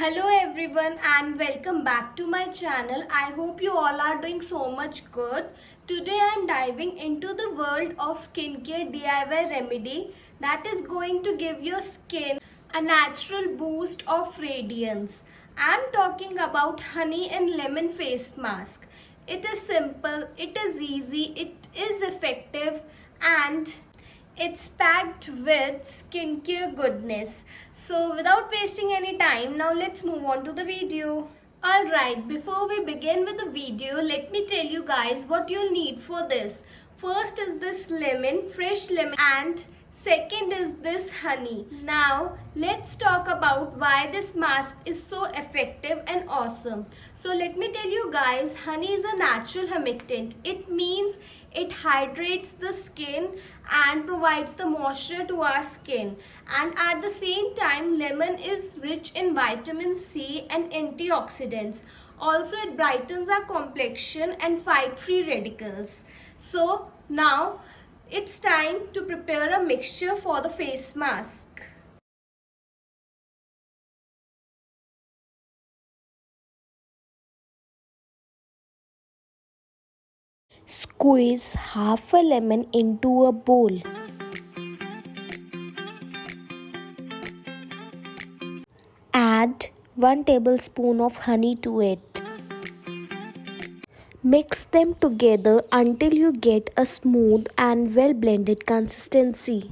Hello everyone and welcome back to my channel. I hope you all are doing so much good. Today I am diving into the world of skincare DIY remedy that is going to give your skin a natural boost of radiance. I am talking about honey and lemon face mask. It is simple, it is easy, it is effective and it's packed with skincare goodness. So without wasting any time, now let's move on to the video. Alright, before we begin with the video, let me tell you guys what you'll need for this. First is this lemon, fresh lemon, and second is this honey. Now let's talk about why this mask is so effective and awesome. So let me tell you guys, honey is a natural humectant. It means it hydrates the skin and provides the moisture to our skin, and at the same time lemon is rich in vitamin C and antioxidants. Also it brightens our complexion and fight free radicals. So now it's time to prepare a mixture for the face mask. Squeeze half a lemon into a bowl. Add 1 tablespoon of honey to it. Mix them together until you get a smooth and well blended consistency.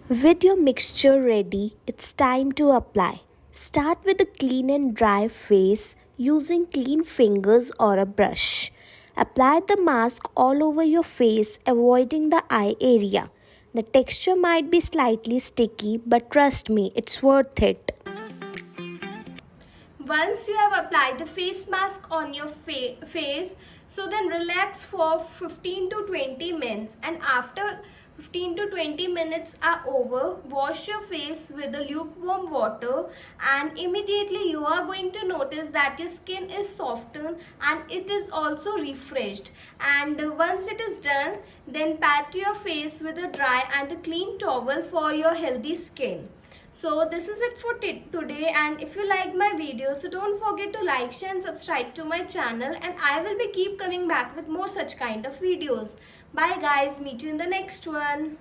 With your mixture ready, it's time to apply. Start with a clean and dry face using clean fingers or a brush. Apply the mask all over your face, avoiding the eye area. The texture might be slightly sticky, but trust me, it's worth it. Once you have applied the face mask on your face, so then relax for 15 to 20 minutes, and after 15 to 20 minutes are over, wash your face with the lukewarm water, and immediately you are going to notice that your skin is softened and it is also refreshed. And once it is done, then pat your face with a dry and a clean towel for your healthy skin. So this is it for today, and if you like my video, so don't forget to like, share and subscribe to my channel, and I will be keep coming back with more such kind of videos. Bye guys, meet you in the next one.